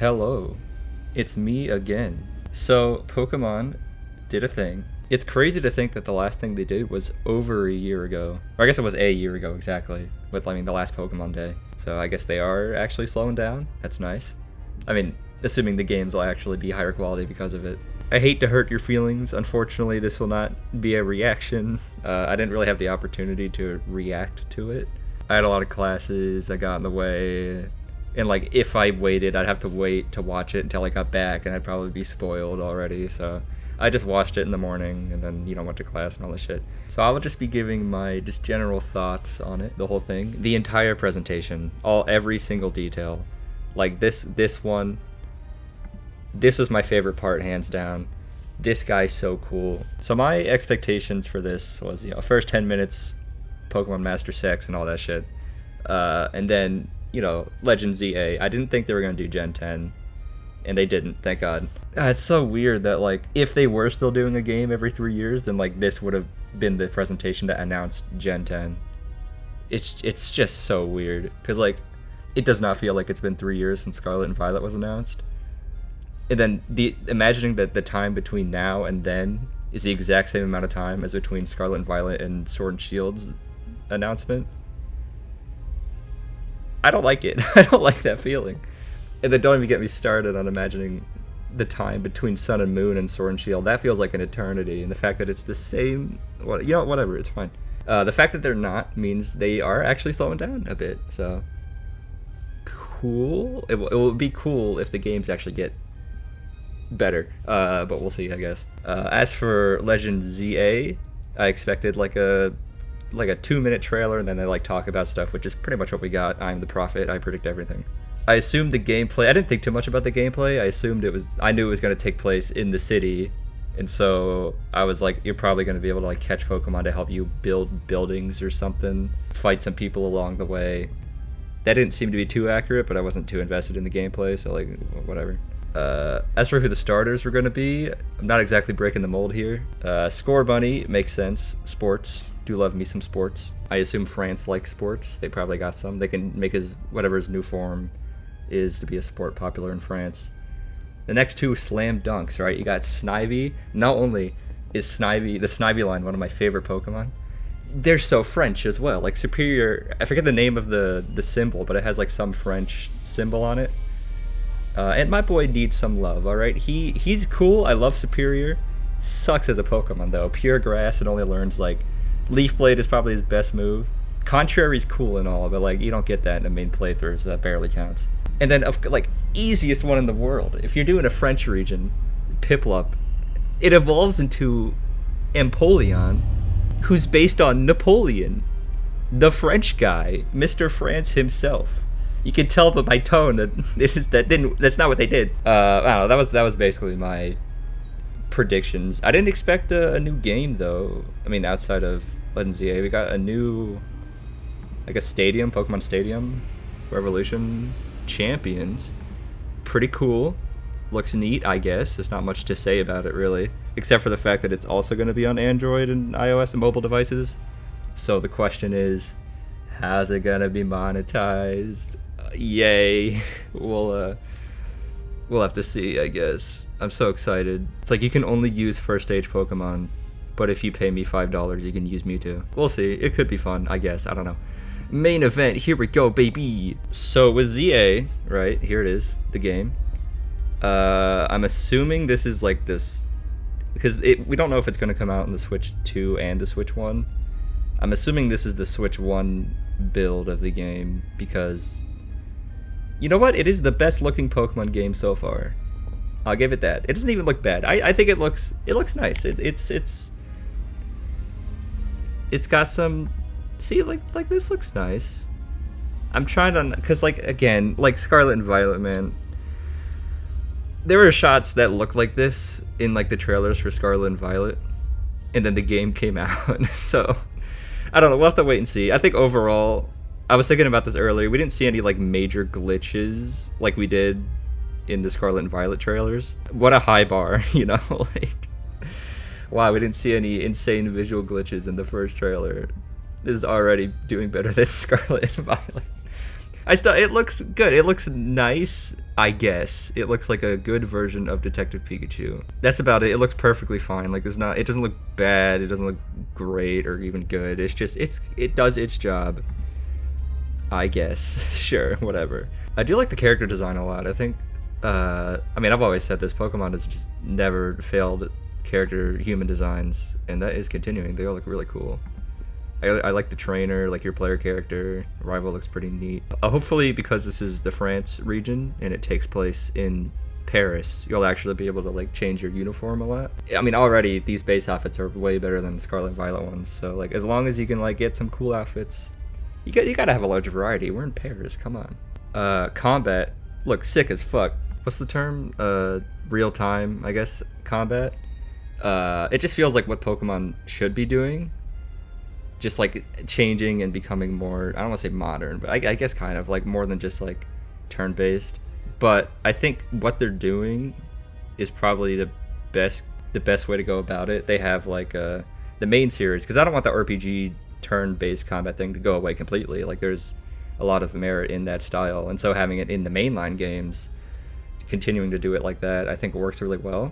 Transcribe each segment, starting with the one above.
Hello, it's me again. So, Pokemon did a thing. It's crazy to think that the last thing they did was over a year ago. Or I guess it was a year ago exactly, with the last Pokemon Day. So I guess they are actually slowing down. That's nice. I mean, assuming the games will actually be higher quality because of it. I hate to hurt your feelings. Unfortunately, this will not be a reaction. I didn't really have the opportunity to react to it. I had a lot of classes that got in the way. And if I waited, I'd have to wait to watch it until I got back, and I'd probably be spoiled already. So I just watched it in the morning, and then went to class and all this shit. So I will just be giving my just general thoughts on it, the whole thing, the entire presentation, every single detail. This one, this was my favorite part, hands down. This guy's so cool. So my expectations for this was, first 10 minutes, Pokemon Master Sex and all that shit, and then Legend ZA. I didn't think they were going to do Gen 10, and they didn't, thank God. It's so weird that, if they were still doing a game every 3 years, then, this would have been the presentation that announced Gen 10. It's just so weird, because, it does not feel like it's been 3 years since Scarlet and Violet was announced. And then, imagining that the time between now and then is the exact same amount of time as between Scarlet and Violet and Sword and Shield's announcement. I don't like it. I don't like that feeling. And then don't even get me started on imagining the time between Sun and Moon and Sword and Shield. That feels like an eternity. And the fact that it's the same, whatever, it's fine. The fact that they're not means they are actually slowing down a bit. So, cool. It will be cool if the games actually get better. But we'll see, I guess. As for Legend ZA, I expected like a 2-minute trailer, and then they talk about stuff, which is pretty much what we got. I'm the prophet, I predict everything. I assumed the gameplay, I didn't think too much about the gameplay. I knew it was going to take place in the city, and so I was like, you're probably going to be able to catch Pokemon to help you build buildings or something, fight some people along the way. That didn't seem to be too accurate, but I wasn't too invested in the gameplay, so whatever. As for who the starters were going to be, I'm not exactly breaking the mold here. Score Bunny makes sense. Sports. Do love me some sports. I assume France likes sports. They probably got some. They can make whatever his new form is to be a sport popular in France. The next two slam dunks, right? You got Snivy. Not only is Snivy, the Snivy line, one of my favorite Pokemon, they're so French as well. Superior, I forget the name of the symbol, but it has some French symbol on it. And my boy needs some love, alright? He's cool. I love Superior. Sucks as a Pokemon, though. Pure Grass, and only learns, Leaf Blade is probably his best move. Contrary's cool and all, but, you don't get that in the main playthrough, so that barely counts. And then, easiest one in the world. If you're doing a French region, Piplup, it evolves into Empoleon, who's based on Napoleon, the French guy, Mr. France himself. You can tell by my tone that that's not what they did. I don't know. That was basically my predictions. I didn't expect a new game though. I mean, outside of Legend ZA, we got a new, stadium, Pokemon Stadium, Revolution Champions. Pretty cool. Looks neat, I guess. There's not much to say about it really, except for the fact that it's also going to be on Android and iOS and mobile devices. So the question is, how's it gonna be monetized? Yay. We'll have to see, I guess. I'm so excited. It's you can only use first stage Pokemon, but if you pay me $5, you can use Mewtwo. We'll see. It could be fun, I guess. I don't know. Main event, here we go, baby. So with ZA, right, here it is, the game. I'm assuming this is this, because we don't know if it's gonna come out in the Switch 2 and the Switch 1. I'm assuming this is the Switch 1 build of the game, because you know what? It is the best looking Pokemon game so far. I'll give it that. It doesn't even look bad. I think it looks nice. It's got some, see, this looks nice. I'm trying to, because again, Scarlet and Violet, man, there were shots that looked like this in the trailers for Scarlet and Violet, and then the game came out. So I don't know. We'll have to wait and see. I think overall, I was thinking about this earlier. We didn't see any major glitches like we did in the Scarlet and Violet trailers. What a high bar, wow, we didn't see any insane visual glitches in the first trailer. This is already doing better than Scarlet and Violet. It looks good. It looks nice, I guess. It looks like a good version of Detective Pikachu. That's about it. It looks perfectly fine. Like it doesn't look bad. It doesn't look great or even good. It's just it does its job. I guess. Sure, whatever. I do like the character design a lot. I think I mean, I've always said this, Pokemon has just never failed character human designs, and that is continuing. They all look really cool. I like the trainer, like your player character. Rival looks pretty neat. Hopefully, because this is the France region and it takes place in Paris, you'll actually be able to like change your uniform a lot. I mean, already these base outfits are way better than the Scarlet and Violet ones. So like, as long as you can like get some cool outfits, you gotta have a large variety. We're in Paris, come on. Combat looks sick as fuck. What's the term? Real time, I guess. Combat. It just feels like what Pokemon should be doing. Just like changing and becoming more, I don't want to say modern, but I guess kind of like more than just like turn-based. But I think what they're doing is probably the best way to go about it. They have like the main series, because I don't want the RPG turn-based combat thing to go away completely. Like there's a lot of merit in that style, and so having it in the mainline games, continuing to do it like that, I think works really well.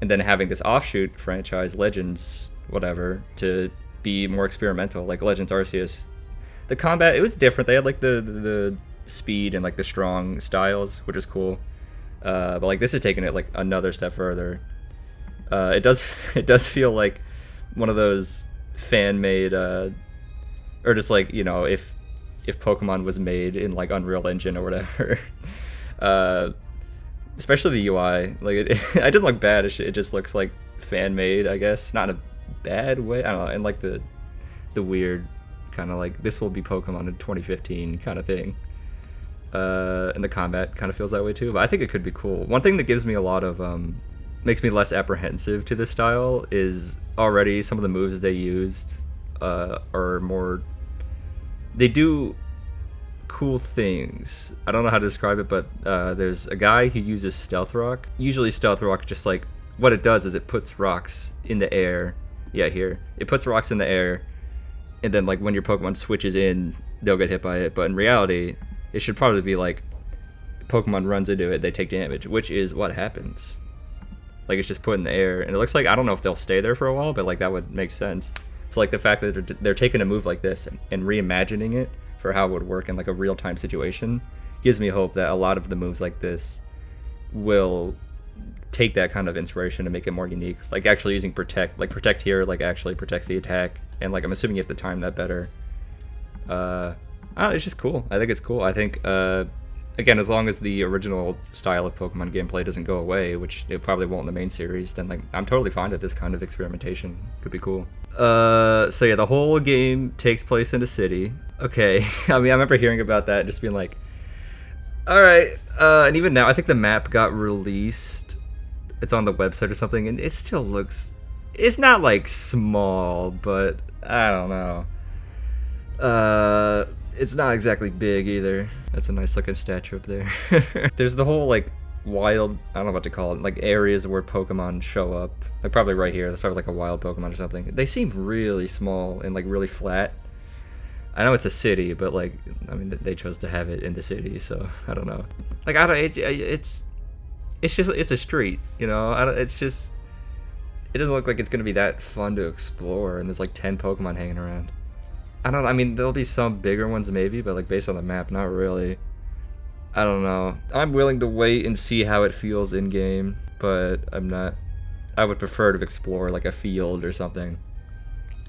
And then having this offshoot franchise, Legends, whatever, to be more experimental, like Legends Arceus. The combat, it was different. They had like the speed and like the strong styles, which is cool. But like this is taking it like another step further. It does feel like one of those fan-made, or just like, you know, if Pokemon was made in like Unreal Engine or whatever. Especially the UI, like it doesn't look bad. It just looks like fan-made, I guess. Not in a bad way, I don't know, and like the weird kind of like this will be Pokemon in 2015 kind of thing. And the combat kind of feels that way too, but I think it could be cool. One thing that gives me a lot of makes me less apprehensive to this style is already some of the moves they used are more, they do cool things. I don't know how to describe it, but there's a guy who uses Stealth Rock. Usually Stealth Rock, just like what it does is it puts rocks in the air. Yeah, here. It puts rocks in the air, and then like when your Pokemon switches in, they'll get hit by it. But in reality, it should probably be like Pokemon runs into it, they take damage, which is what happens. Like it's just put in the air, and it looks like, I don't know if they'll stay there for a while, but like that would make sense. So like the fact that they're taking a move like this and reimagining it for how it would work in like a real-time situation gives me hope that a lot of the moves like this will take that kind of inspiration and make it more unique. Like actually using protect, like protect here, like actually protects the attack, and like I'm assuming you have to time that better. It's just cool. I think it's cool. I think again, as long as the original style of Pokemon gameplay doesn't go away, which it probably won't in the main series, then like I'm totally fine with this kind of experimentation. Could be cool. So yeah, the whole game takes place in a city. Okay. I mean, I remember hearing about that and just being like, all right. And even now, I think the map got released. It's on the website or something, and it still looks, it's not like small, but I don't know. It's not exactly big either. That's a nice looking statue up there. There's the whole like wild, I don't know what to call it, like areas where Pokemon show up. Like probably right here. That's probably like a wild Pokemon or something. They seem really small and like really flat. I know it's a city, but like, I mean, they chose to have it in the city, so I don't know. Like it's just, it's a street, you know. It's just, it doesn't look like it's gonna be that fun to explore, and there's like 10 Pokemon hanging around. I don't know, I mean, there'll be some bigger ones maybe, but like based on the map, not really. I don't know. I'm willing to wait and see how it feels in game, but I'm not. I would prefer to explore like a field or something.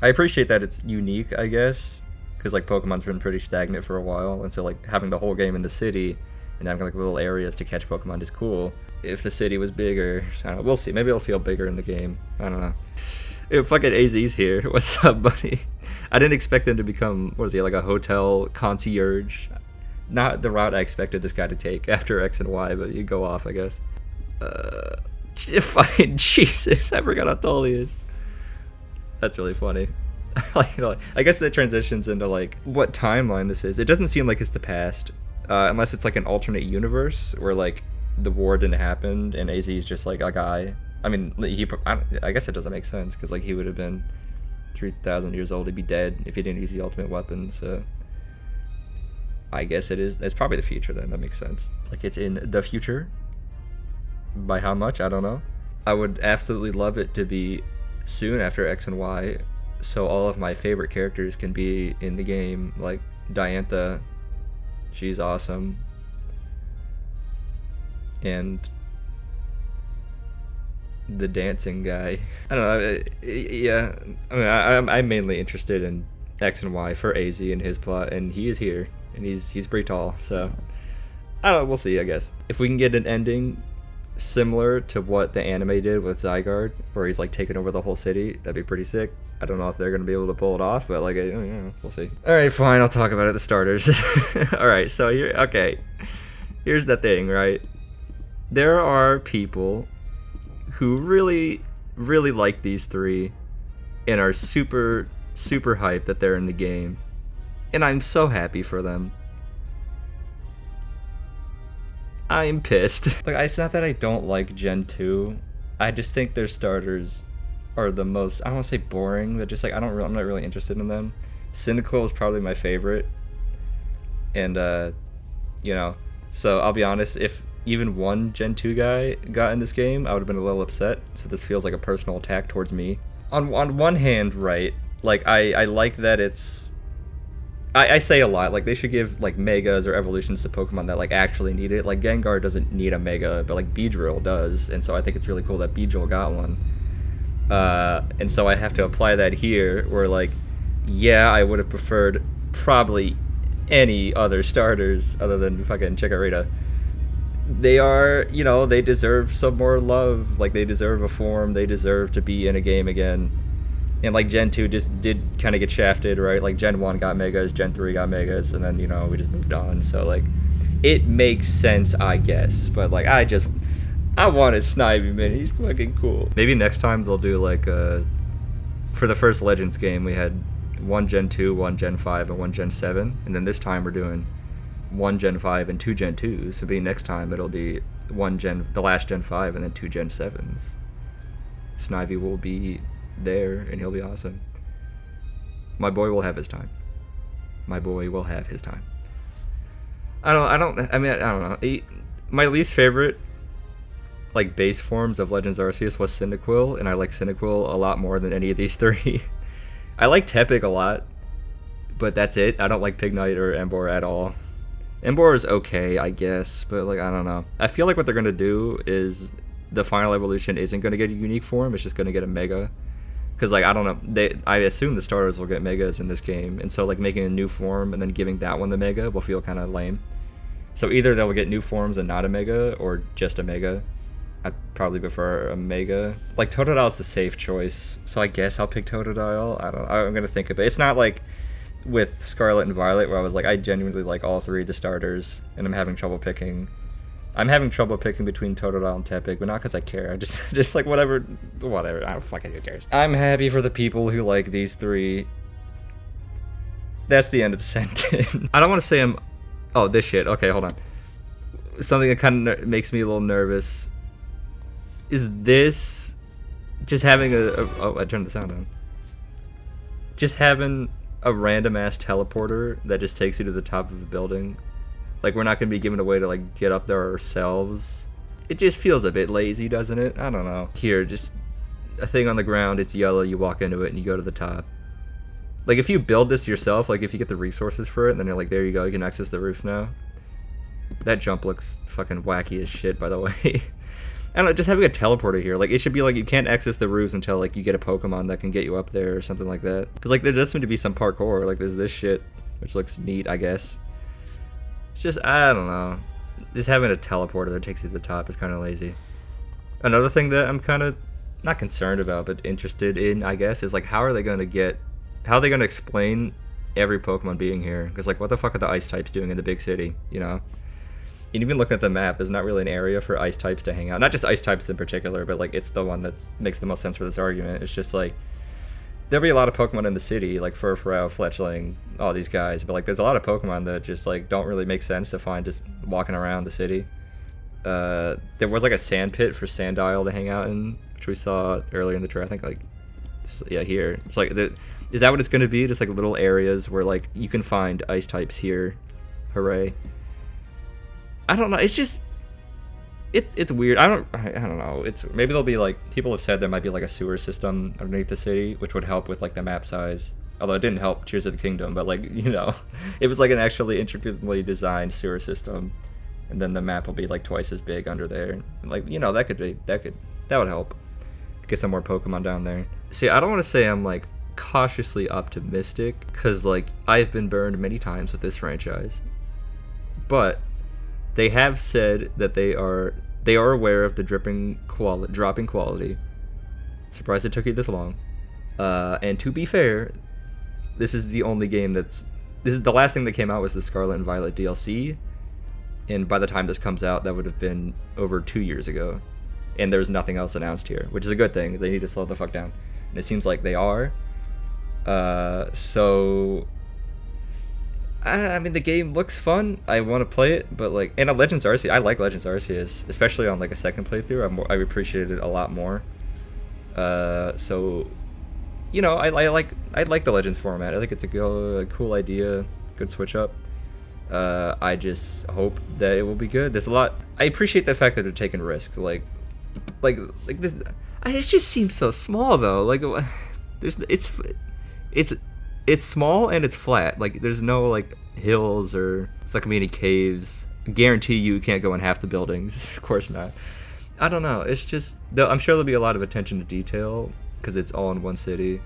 I appreciate that it's unique, I guess, because like Pokemon's been pretty stagnant for a while, and so like having the whole game in the city and having like little areas to catch Pokemon is cool. If the city was bigger, I don't know, we'll see. Maybe it'll feel bigger in the game. I don't know. If fucking AZ's here. What's up, buddy? I didn't expect him to become, what is he, like a hotel concierge? Not the route I expected this guy to take after X and Y, but you go off, I guess. Fucking Jesus, I forgot how tall he is. That's really funny. Like, you know, I guess that transitions into like what timeline this is. It doesn't seem like it's the past, unless it's like an alternate universe where like the war didn't happen and AZ is just like a guy. I mean, I guess it doesn't make sense because like he would have been 3,000 years old. He'd be dead if he didn't use the ultimate weapon. So I guess it is. It's probably the future then. That makes sense. Like it's in the future. By how much? I don't know. I would absolutely love it to be soon after X and Y, so all of my favorite characters can be in the game. Like Diantha, she's awesome. And the dancing guy. I don't know. Yeah, I mean, I'm mainly interested in X and Y for AZ and his plot, and he is here, and he's pretty tall. So I don't know. We'll see. I guess if we can get an ending similar to what the anime did with Zygarde, where he's like taking over the whole city, that'd be pretty sick. I don't know if they're gonna be able to pull it off, but like, we'll see. All right, fine. I'll talk about it. The starters. All right. So here, okay. Here's the thing, right? There are people who really, really like these three and are super, super hyped that they're in the game. And I'm so happy for them. I'm pissed. Like, it's not that I don't like Gen 2. I just think their starters are the most, I don't want to say boring, but just like, I'm not really interested in them. Cyndaquil is probably my favorite. And, so I'll be honest, if even one Gen 2 guy got in this game, I would have been a little upset. So this feels like a personal attack towards me. On one hand, right, like I like that it's, I say a lot, like they should give like megas or evolutions to Pokemon that like actually need it. Like Gengar doesn't need a mega, but like Beedrill does, and so I think it's really cool that Beedrill got one. And so I have to apply that here, where like, yeah, I would have preferred probably any other starters other than fucking Chikorita. They are, they deserve some more love. Like they deserve a form. They deserve to be in a game again. And like Gen 2 just did kind of get shafted, right? Like Gen 1 got megas, Gen 3 got megas, and then, we just moved on. So like, it makes sense, I guess. But like, I wanted Snivy, man. He's fucking cool. Maybe next time they'll do like, for the first Legends game, we had one Gen 2, one Gen 5, and one Gen 7. And then this time we're doing one Gen 5 and two Gen 2s. So maybe next time it'll be the last Gen 5 and then two Gen 7s. Snivy will be there and he'll be awesome. My boy will have his time. My boy will have his time. I don't know. My least favorite like base forms of Legends Arceus was Cyndaquil, and I like Cyndaquil a lot more than any of these three. I like Tepig a lot, but that's it. I don't like Pignite or Emboar at all. Emboar is okay, I guess, but like, I don't know. I feel like what they're gonna do is the final evolution isn't gonna get a unique form, it's just gonna get a mega. Because like, I don't know, I assume the starters will get megas in this game, and so like making a new form and then giving that one the mega will feel kind of lame. So either they'll get new forms and not a mega, or just a mega. I'd probably prefer a mega. Like Totodile's the safe choice, so I guess I'll pick Totodile. I'm gonna think of it. It's not like with Scarlet and Violet where I was like, I genuinely like all three of the starters, and I'm having trouble picking. I'm having trouble picking between Totodile and Tepig, but not because I care. I just like whatever. I don't fucking, who cares. I'm happy for the people who like these three. That's the end of the sentence. I don't want to say I'm. Oh, this shit. Okay, hold on. Something that kind of makes me a little nervous. Is this just having oh, I turned the sound on. Just having a random ass teleporter that just takes you to the top of the building. Like, we're not going to be given a way to, like, get up there ourselves. It just feels a bit lazy, doesn't it? I don't know. Here, just a thing on the ground, it's yellow, you walk into it, and you go to the top. Like, if you build this yourself, like, if you get the resources for it, then you're like, there you go, you can access the roofs now. That jump looks fucking wacky as shit, by the way. I don't know, just having a teleporter here, like, it should be like, you can't access the roofs until, like, you get a Pokemon that can get you up there, or something like that. Because, like, there does seem to be some parkour, like, there's this shit, which looks neat, I guess. Just, I don't know. Just having a teleporter that takes you to the top is kind of lazy. Another thing that I'm kind of not concerned about, but interested in, I guess, is like, how are they going to explain every Pokemon being here? Because like, what the fuck are the ice types doing in the big city, And even looking at the map, there's not really an area for ice types to hang out. Not just ice types in particular, but like, it's the one that makes the most sense for this argument. It's just like, there'll be a lot of Pokemon in the city, like Furfrou, Fletchling, all these guys, but like there's a lot of Pokemon that just like don't really make sense to find just walking around the city. There was like a sand pit for Sandile to hang out in, which we saw earlier in the trailer. I think like, yeah, here. It's like, is that what it's going to be? Just like little areas where like you can find ice types here, Hooray. I don't know. It's just it's weird. I don't know. It's maybe there'll be like, people have said there might be like a sewer system underneath the city, which would help with like the map size. Although it didn't help Tears of the Kingdom, but like, you know, it was like an actually intricately designed sewer system, and then the map will be like twice as big under there. Like, you know, that would help. Get some more Pokemon down there. See, I don't want to say I'm like cautiously optimistic, because like I've been burned many times with this franchise, but they have said that they are aware of the dropping quality. Surprised it took you this long. And to be fair, this is the only game this is the last thing that came out was the Scarlet and Violet DLC, and by the time this comes out, that would have been over 2 years ago, and there's nothing else announced here, which is a good thing. They need to slow the fuck down, and it seems like they are. So I mean, the game looks fun. I want to play it, but like, and Legends Arceus, I like Legends Arceus, especially on like a second playthrough. I appreciated it a lot more. So, you know, I like the Legends format. I think it's a cool idea, good switch up. I just hope that it will be good. There's a lot. I appreciate the fact that they're taking risks. Like this. It just seems so small though. Like, it's small and it's flat. Like, there's no like hills or it's not gonna be any caves. I guarantee you can't go in half the buildings. Of course not. I don't know. It's just, though, I'm sure there'll be a lot of attention to detail because it's all in one city.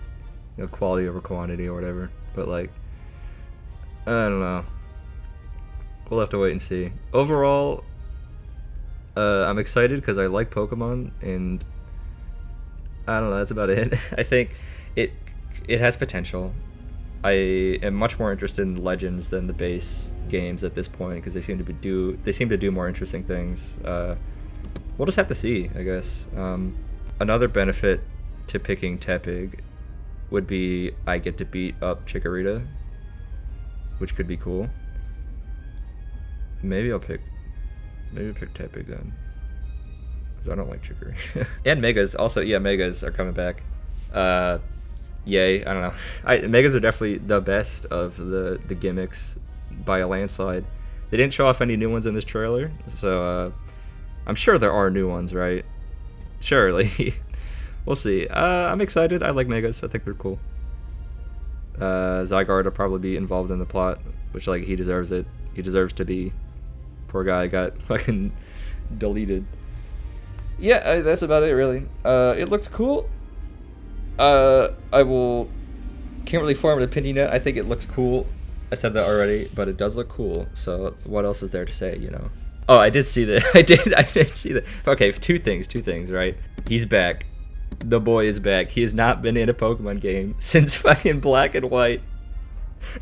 You know, quality over quantity or whatever. But like, I don't know. We'll have to wait and see. Overall, I'm excited because I like Pokemon, and I don't know. That's about it. I think it has potential. I am much more interested in Legends than the base games at this point because they seem to do more interesting things. We'll just have to see, I guess. Another benefit to picking Tepig would be I get to beat up Chikorita, which could be cool. Maybe pick Tepig then, because I don't like Chikorita. And Megas also, yeah, Megas are coming back. Yay, I don't know. Megas are definitely the best of the gimmicks by a landslide. They didn't show off any new ones in this trailer, so I'm sure there are new ones, right? Surely. We'll see. I'm excited. I like Megas. I think they're cool. Zygarde will probably be involved in the plot, which, like, he deserves it. He deserves to be. Poor guy got fucking deleted. Yeah, that's about it, really. It looks cool. Can't really form an opinion yet. I think it looks cool. I said that already, but it does look cool. So what else is there to say, you know? Oh, I did see that. I did see that. Okay, two things, right? He's back. The boy is back. He has not been in a Pokemon game since fucking Black and White.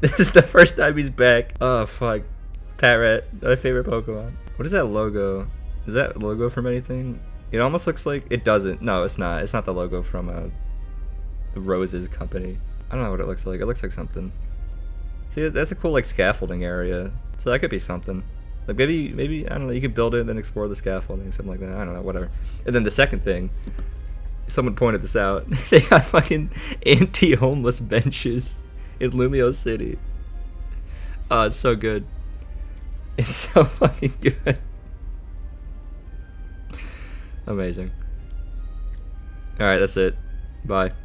This is the first time he's back. Oh, fuck. Parrot, my favorite Pokemon. What is that logo? Is that logo from anything? It almost looks like... It doesn't. No, it's not. It's not the logo from the Roses company. I don't know what it looks like. It looks like something. See, that's a cool, like, scaffolding area. So that could be something. Like, maybe, I don't know, you could build it and then explore the scaffolding, something like that. I don't know, whatever. And then the second thing, someone pointed this out. They got fucking anti-homeless benches in Lumio City. Oh, it's so good. It's so fucking good. Amazing. Alright, that's it. Bye.